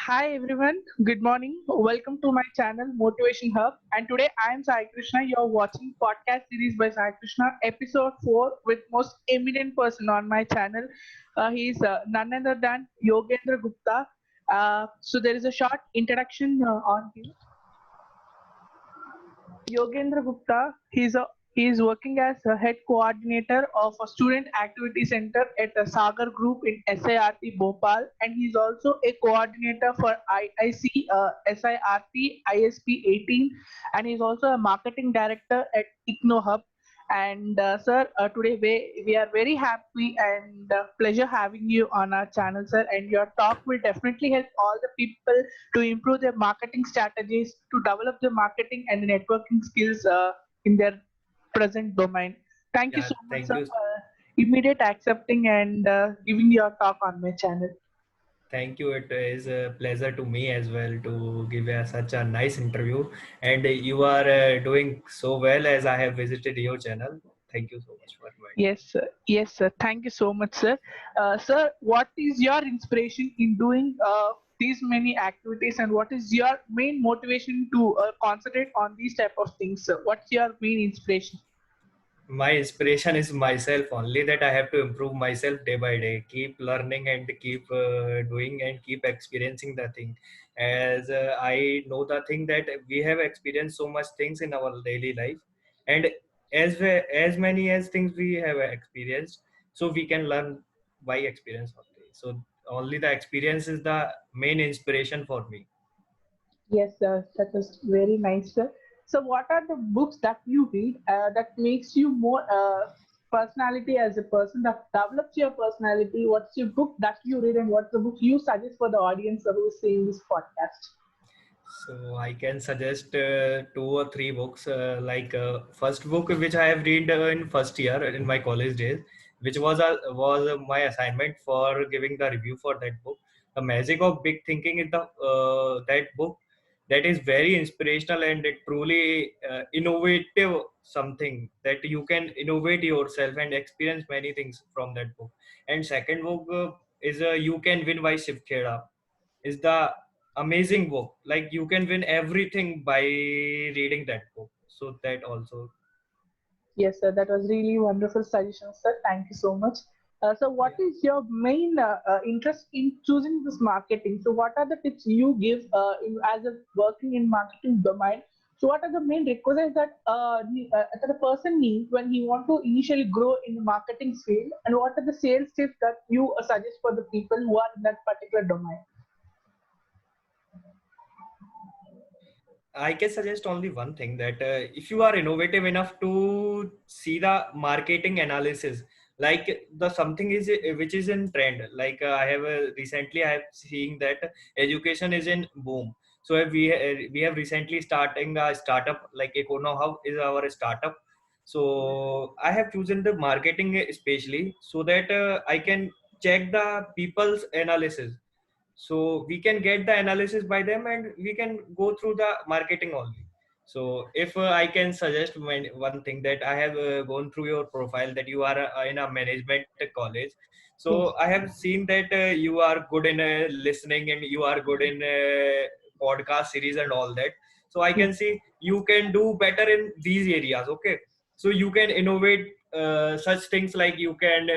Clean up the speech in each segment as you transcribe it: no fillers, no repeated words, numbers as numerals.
Hi everyone, good morning. Welcome to my channel Motivation Hub. And today I am Sai Krishna. You're watching podcast series by Sai Krishna, episode 4 with most eminent person on my channel. He is none other than Yogendra Gupta. So there is a short introduction on him. Yogendra Gupta, he is working as a head coordinator of a student activity center at the Sagar Group in SIRT Bhopal, and he is also a coordinator for IIC SIRT ISP 18, and he is also a marketing director at ICNO Hub. And sir, today we are very happy and pleasure having you on our channel, sir. And your talk will definitely help all the people to improve their marketing strategies, to develop their marketing and networking skills in their present domain. Thank you Yeah, so much, thank sir, you. for immediate accepting and giving your talk on my channel. Thank you. It is a pleasure to me as well to give such a nice interview. And you are doing so well as I have visited your channel. Thank you so much for inviting me. Yes, sir. Yes, sir. Thank you so much, sir. Sir, what is your inspiration in doing these many activities, and what is your main motivation to concentrate on these type of things, sir? What's your main inspiration? My inspiration is myself only, that I have to improve myself day by day, keep learning and keep doing and keep experiencing the thing. As I know the thing that we have experienced so much things in our daily life, and as many as things we have experienced, so we can learn by experience only. So only the experience is the main inspiration for me. Yes, sir. That was very nice, sir. So, what are the books that you read that makes you more personality as a person, that develops your personality? What's your book that you read, and what's the book you suggest for the audience who is seeing this podcast? So I can suggest two or three books. First book which I have read in first year in my college days, which was my assignment for giving the review for that book. The Magic of Big Thinking is the that book that is very inspirational, and it truly innovative, something that you can innovate yourself and experience many things from that book. And second book is You Can Win by Shiv Khera, is the amazing book. Like you can win everything by reading that book. So that also. Yes, sir. That was really wonderful suggestion, sir. Thank you so much. So, what Yeah. is your main interest in choosing this marketing? So, what are the tips you give as a working in marketing domain? So, what are the main requisites that that a person needs when he want to initially grow in the marketing field? And what are the sales tips that you suggest for the people who are in that particular domain? I can suggest only one thing, that if you are innovative enough to see the marketing analysis, like the something is which is in trend. Like I have recently I have seen that education is in boom. So we have recently starting a startup, like Econo Hub is our startup. So I have chosen the marketing especially so that I can check the people's analysis, so we can get the analysis by them and we can go through the marketing only. So if I can suggest one thing, that I have gone through your profile, that you are in a management college. So Yes. I have seen that you are good in listening, and you are good in podcast series and all that. So I can Yes. see you can do better in these areas. Okay, so you can innovate such things, like you can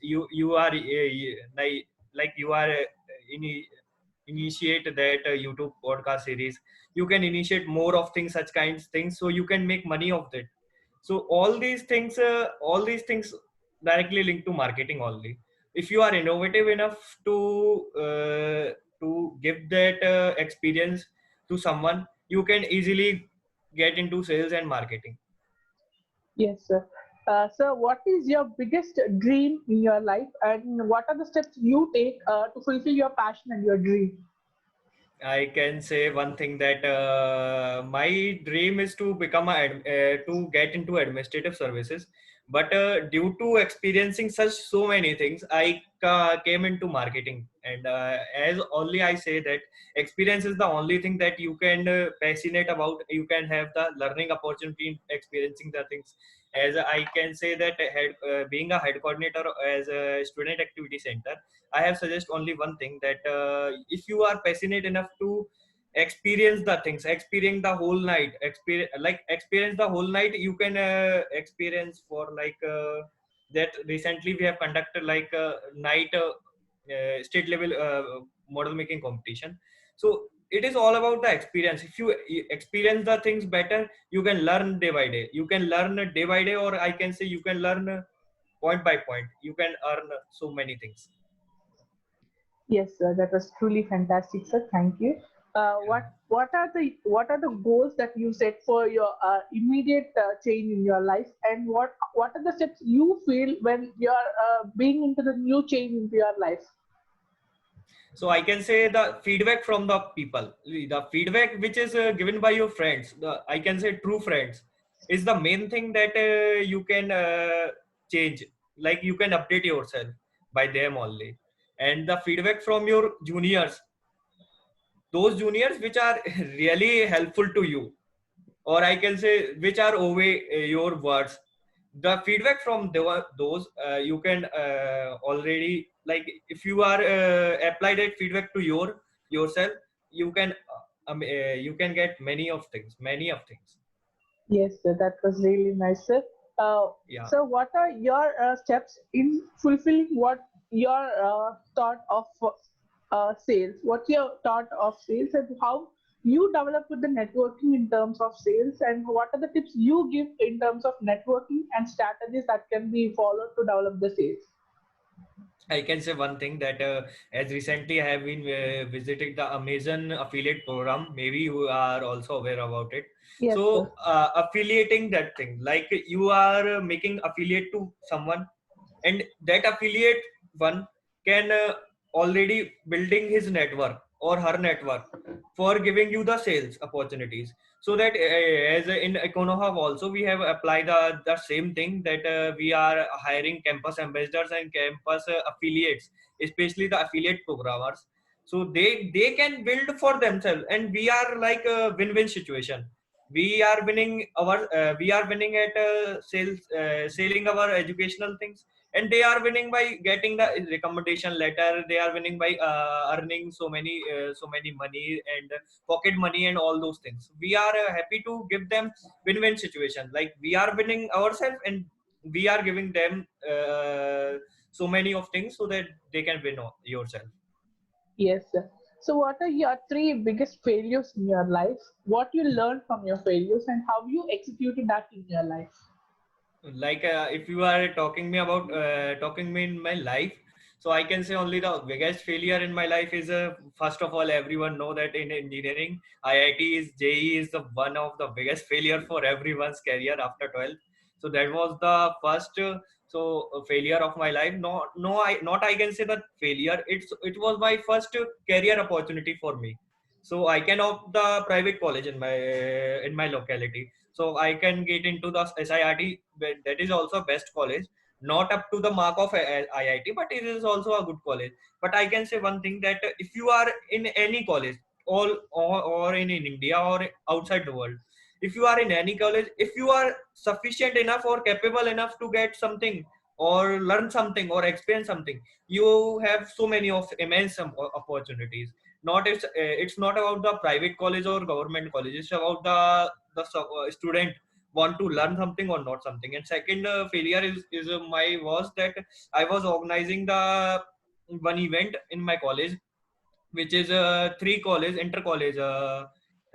you are like you are ini- initiate that YouTube podcast series. You can initiate more of things, such kinds things, so you can make money of that. So all these things directly linked to marketing only. If you are innovative enough to give that experience to someone, you can easily get into sales and marketing. Yes, sir. Sir, what is your biggest dream in your life, and what are the steps you take to fulfill your passion and your dream? I can say one thing, that my dream is to become to get into administrative services, but due to experiencing such so many things, I came into marketing. And as only I say that experience is the only thing that you can passionate about. You can have the learning opportunity in experiencing the things. as I can say that being a head coordinator as a student activity center, I have suggest only one thing, that if you are passionate enough to experience the things, experience the whole night, experience the whole night, you can experience for that. Recently we have conducted like a night state level model making competition. So it is all about the experience. If you experience the things better, you can learn day by day, you can learn day by day, or I can say you can learn point by point, you can earn so many things. Yes, sir, that was truly fantastic, sir. Thank you. What are the goals that you set for your immediate change in your life, and what are the steps you feel when you are being into the new change into your life? So I can say the feedback from the people, the feedback which is given by your friends, the I can say true friends, is the main thing that you can change, like you can update yourself by them only. And the feedback from your juniors, those juniors which are really helpful to you, or I can say which are over your words, the feedback from those you can already, like if you are apply that feedback to yourself, you can you can get many of things. Yes, sir, that was really nice, sir. Yeah. So, what are your steps in fulfilling what your thought of sales? What's your thought of sales, and how you develop with the networking in terms of sales, and what are the tips you give in terms of networking and strategies that can be followed to develop the sales? I can say one thing that as recently I have been visiting the Amazon affiliate program. Maybe you are also aware about it. Yes, sir. So affiliating that thing, like you are making affiliate to someone, and that affiliate one can already building his network or her network for giving you the sales opportunities. So that as in EconoHub also we have applied the same thing, that we are hiring campus ambassadors and campus affiliates, especially the affiliate programmers. So they can build for themselves, and we are like a win-win situation. We are winning at sales selling our educational things, and they are winning by getting the recommendation letter, they are winning by earning so many money and pocket money and all those things. We are happy to give them win-win situation, like we are winning ourselves and we are giving them so many of things so that they can win yourself. Yes, sir. So, what are your three biggest failures in your life? What you learned from your failures, and how you executed that in your life? Like if you are talking me about talking me in my life, so I can say only the biggest failure in my life is first of all, everyone know that in engineering IIT is JE is the one of the biggest failure for everyone's career after 12th. So that was the first failure of my life. No, I can say that failure, it was my first career opportunity for me. So I can opt the private college in my locality, so I can get into the SIRT. That is also best college, not up to the mark of IIT, but it is also a good college. But I can say one thing, that if you are in any college, or in India or outside the world, if you are in any college, if you are sufficient enough or capable enough to get something or learn something or experience something, you have so many of immense opportunities. Not it's not about the private college or government college, it's about the student want to learn something or not something. And second failure is my was that I was organizing the one event in my college, which is a three college inter college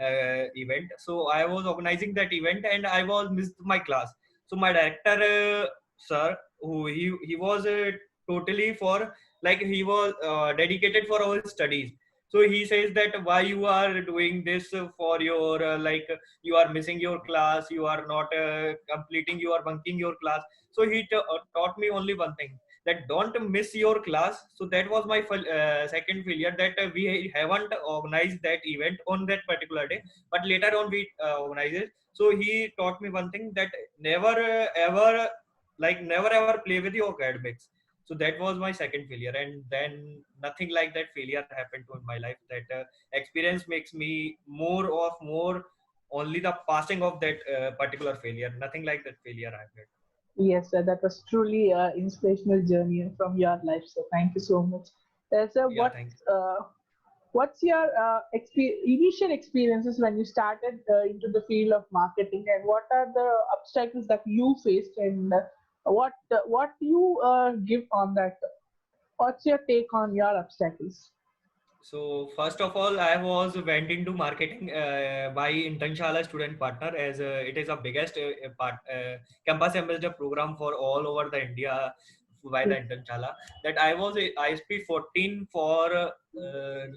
event. So I was organizing that event and I was missed my class. So my director sir, who he was totally for, like he was dedicated for our studies. So he says that why you are doing this for your you are missing your class, you are not completing, you are bunking your class. So he taught me only one thing, that don't miss your class. So that was my second failure, that we haven't organized that event on that particular day, but later on we organized it. So he taught me one thing, that never ever, like never ever play with your academics. So that was my second failure, and then nothing like that failure happened to in my life. That experience makes me more only the passing of that particular failure. Nothing like that failure I've had. Yes, sir, that was truly an inspirational journey from your life. So thank you so much. Sir, Yeah, thank you. what's your initial experiences when you started into the field of marketing, and what are the obstacles that you faced, and what you give on that? What's your take on your obstacles? So first of all, I was went into marketing by Internashala Student Partner, as it is a biggest campus ambassador program for all over the India by the Yes. Internashala. That I was a ISP 14 for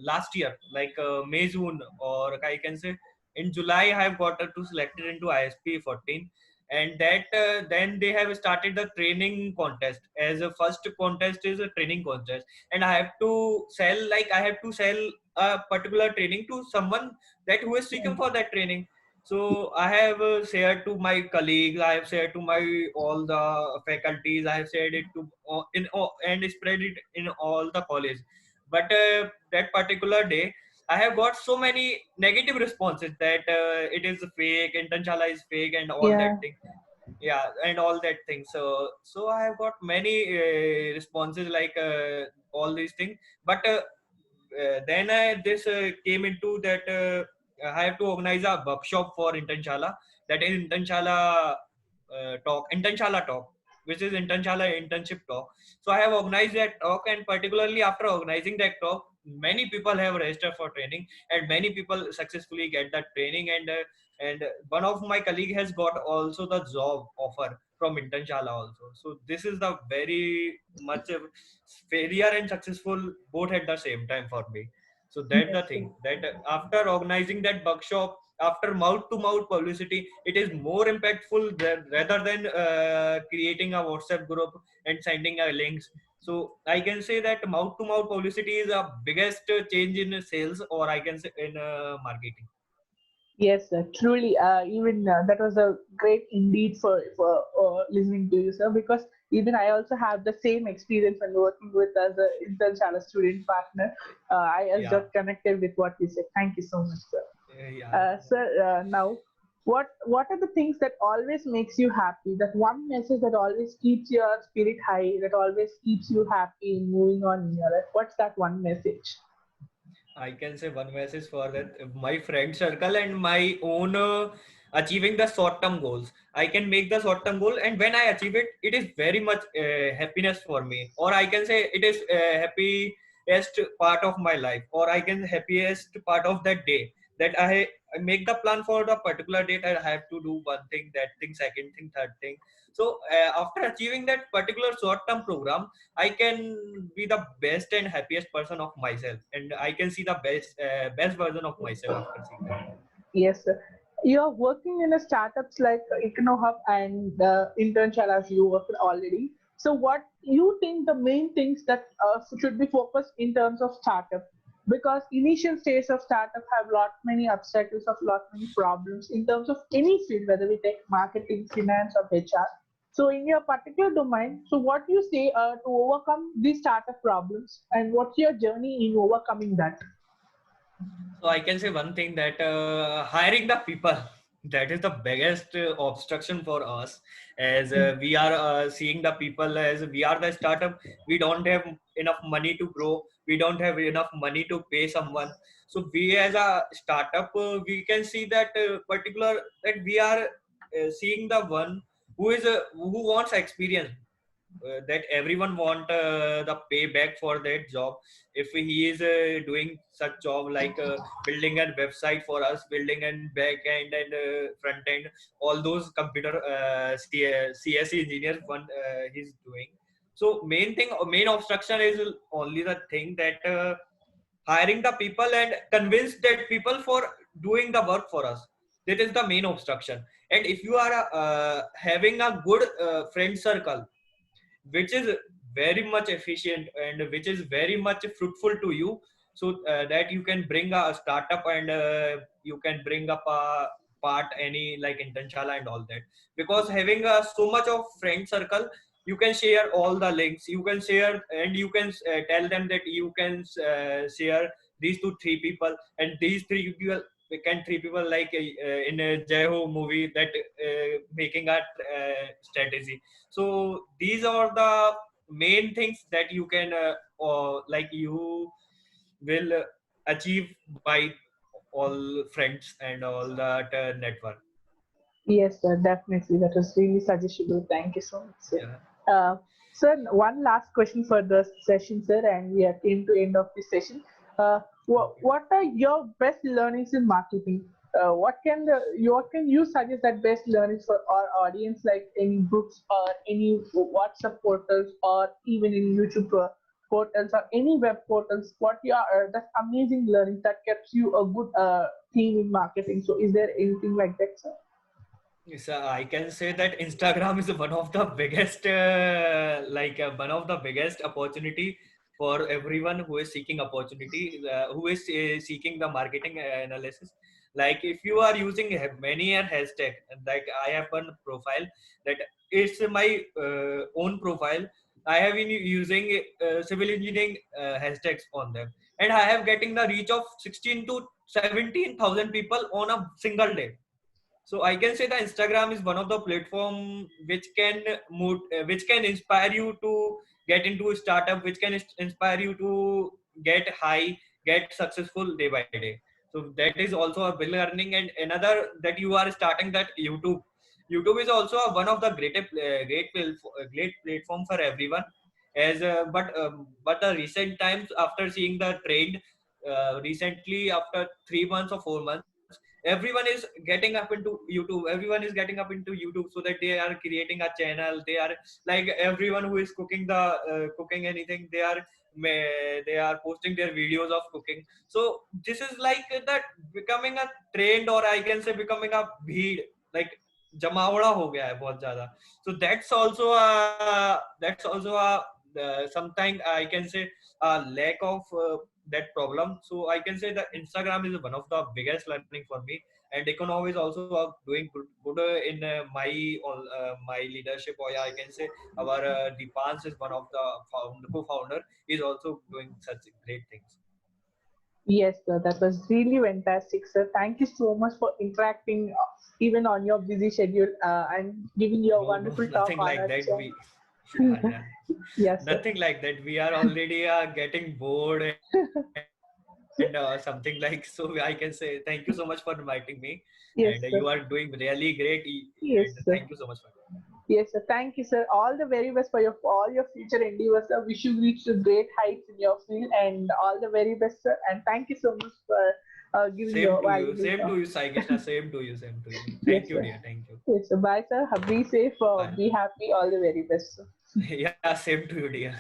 last year, like May June, or I can say in July I have got to selected into ISP 14, and that then they have started the training contest. As a first contest is a training contest, and I have to sell a particular training to someone that who is seeking for that training. So I have shared to my colleagues, I have shared to my all the faculties, I have shared it to and spread it in all the college. But that particular day I have got so many negative responses that it is fake, Internashala is fake, and all that Yeah. thing. Yeah, and all that thing. So I have got many responses like all these things. But then this came into that I have to organize a workshop for Internashala, that is Internashala talk, which is Internashala internship talk. So I have organized that talk, and particularly after organizing that talk, many people have registered for training, and many people successfully get that training. And one of my colleague has got also the job offer from Internashala also. So this is the very much failure and successful both at the same time for me. So that's the Yes, sir. thing, that after organizing that workshop, after mouth to mouth publicity, it is more impactful rather than creating a WhatsApp group and sending a links. So I can say that mouth to mouth publicity is a biggest change in sales, or I can say in marketing. Yes, sir. Truly, even that was a great indeed for listening to you, sir. Because even I also have the same experience when working with as a International student partner. I has Yeah. got connected with what you said. Thank you so much, sir. Yeah. Sir, now what are the things that always makes you happy? That one message that always keeps your spirit high, that always keeps you happy in moving on in your life. What's that one message? I can say one message for that my friend circle and my own achieving the short term goals. I can make the short term goal, and when I achieve it, it is very much happiness for me, or I can say it is happiest part of my life, or I can happiest part of that day, that I make the plan for the particular date. I have to do one thing, that thing, second thing, third thing. So after achieving that particular short term program, I can be the best and happiest person of myself, and I can see the best version of myself after seeing that. Yes, sir. You're working in a startups like EconoHub and Internship as you work already. So, what you think the main things that should be focused in terms of startup? Because initial stage of startup have lot many obstacles of lot many problems in terms of any field, whether we take marketing, finance, or HR. So, in your particular domain, so what you say to overcome these startup problems, and what's your journey in overcoming that? So I can say one thing, that hiring the people, that is the biggest obstruction for us, as we are seeing the people as we are the startup. We don't have enough money to grow. We don't have enough money to pay someone. So we as a startup, we can see that particular, that we are seeing the one who wants experience, that everyone want the payback for that job. If he is doing such job like building a website for us, building and back end and front end, all those computer CSE engineers one he's doing. So main obstruction is only the thing, that hiring the people and convince that people for doing the work for us. That is the main obstruction. And if you are having a good friend circle, which is very much efficient and which is very much fruitful to you, so that you can bring a startup, and you can bring up a part any like Intentionala and all that. Because having so much of friend circle, you can share all the links, you can share, and you can tell them that you can share these to three people, and these three people can three people like in a Jai Ho movie that making a strategy. So these are the main things that you can or like you will achieve by all friends and all that network. Yes, sir, definitely. That was really suggestible. Thank you so much, sir. Yeah. Uh, sir, one last question for the session, sir, and we have came to end of this session. Okay. What are your best learnings in marketing? What can you suggest that best learnings for our audience, like any books or any WhatsApp portals or even in YouTube portals or any web portals? What you are that amazing learning that keeps you a good team in marketing? So, is there anything like that, sir? Yes, I can say that Instagram is one of the biggest, one of the biggest opportunity for everyone who is seeking opportunity, who is seeking the marketing analysis. Like if you are using many a hashtag, like I have one profile that it's my own profile. I have been using civil engineering hashtags on them, and I have getting the reach of 16 to 17,000 people on a single day. So I can say that Instagram is one of the platform which can which can inspire you to get into a startup, which can inspire you to get high, get successful day by day. So that is also a big learning. And another that you are starting that YouTube. YouTube is also one of the great platform for everyone. As but the recent times after seeing the trend, recently after 3 months or 4 months, everyone is getting up into YouTube. Everyone is getting up into YouTube so that they are creating a channel. They are like everyone who is cooking the cooking anything, they are posting their videos of cooking. So this is like that becoming a trend, or I can say becoming a bheed, like जमावड़ा हो गया है बहुत ज्यादा. So that's also a sometimes I can say a lack of that problem. So I can say that Instagram is one of the biggest learning for me, and Econow is also doing good in my leadership. Or yeah, I can say our Deepans is one of the co-founder, is also doing such great things. Yes, sir, that was really fantastic, sir. Thank you so much for interacting even on your busy schedule and giving your No, no, wonderful talk nothing on like our that. Yeah, channel. yeah, Yes, sir. nothing like that. We are already getting bored and something like. So I can say thank you so much for inviting me, and you Yes, are sir. doing really great. And Yes, thank you sir. so much for that. Yes, sir. Thank you, sir. All the very best for all your future endeavors, sir. Wish you reach to great heights in your field, and all the very best, sir. And thank you so much for giving your valuable Same to talk. you, Sai Krishna. Same to you. Thank Yes, you, sir. dear. Thank you. Yes, sir. Bye, sir. Be safe. Bye. Be happy. All the very best, sir. Yeah, same to you, dear.